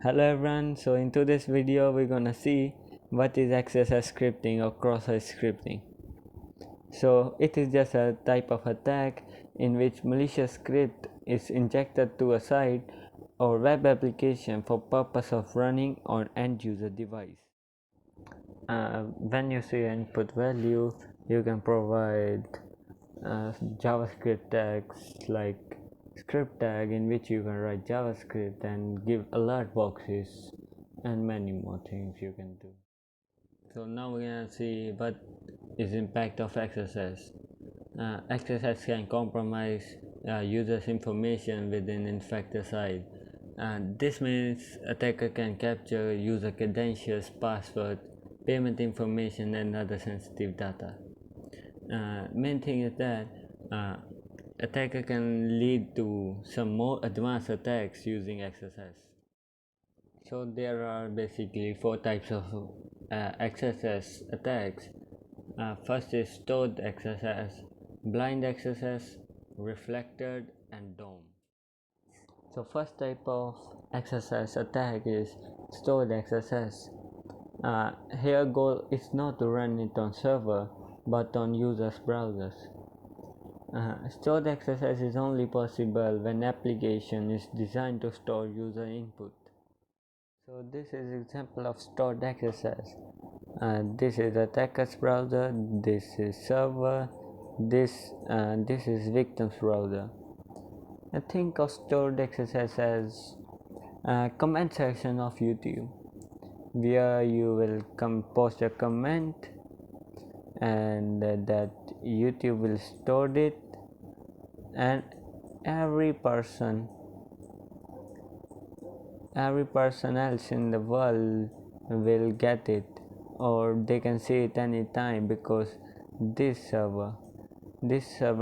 Hello everyone, so in today's video we're gonna see what is XSS scripting or cross-site scripting. So it is just a type of attack in which malicious script is injected to a site or web application for purpose of running on end user device. When you see input value, you can provide JavaScript tags like script tag in which you can write JavaScript and give alert boxes and many more things you can do. So now we're gonna see what is impact of XSS. XSS can compromise users' information within infected site. This means attacker can capture user credentials, password, payment information, and other sensitive data. Main thing is that attacker can lead to some more advanced attacks using XSS. So there are basically four types of XSS attacks. First is stored XSS, blind XSS, reflected, and DOM. So first type of XSS attack is stored XSS. Here goal is not to run it on server but on users' browsers. Stored XSS is only possible when application is designed to store user input. So this is example of stored XSS. This is attacker's browser, this is server, this is victim's browser. I think of stored XSS as a comment section of YouTube, where you will post a comment and that YouTube will store it, and every person else in the world will get it, or they can see it anytime because this server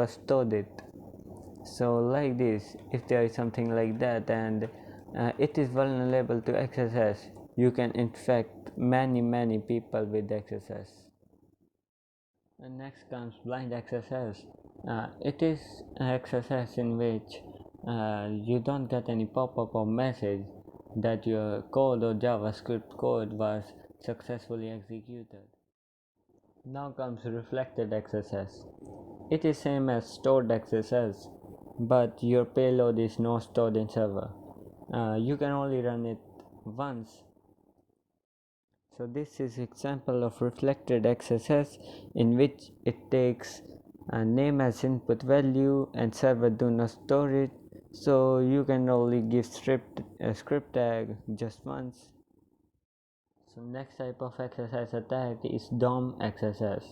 stored it. So like this, if there is something like that and it is vulnerable to XSS, you can infect many people with XSS. And next comes blind XSS. It is XSS in which you don't get any pop-up or message that your code or JavaScript code was successfully executed. Now comes reflected XSS. It is same as stored XSS, but your payload is not stored in server. You can only run it once. So this is example of reflected XSS in which it takes a name as input value and server do not store it, so you can only give a script tag just once. So next type of XSS attack is DOM XSS.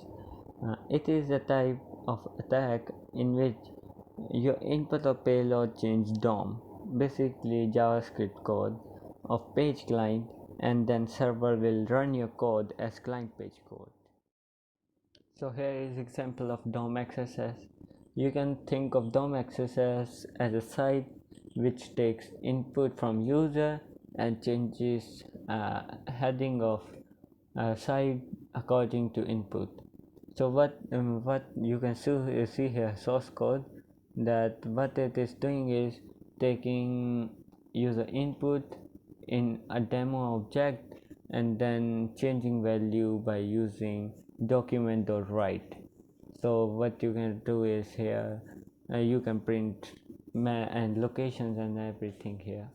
It is a type of attack in which your input or payload change DOM, basically JavaScript code, of page client, and then server will run your code as client page code. So here is example of DOM XSS. You can think of DOM XSS as a site which takes input from user and changes heading of site according to input. So what you can see here source code, that what it is doing is taking user input in a demo object and then changing value by using document.write. So what you can do is here you can print and locations and everything here.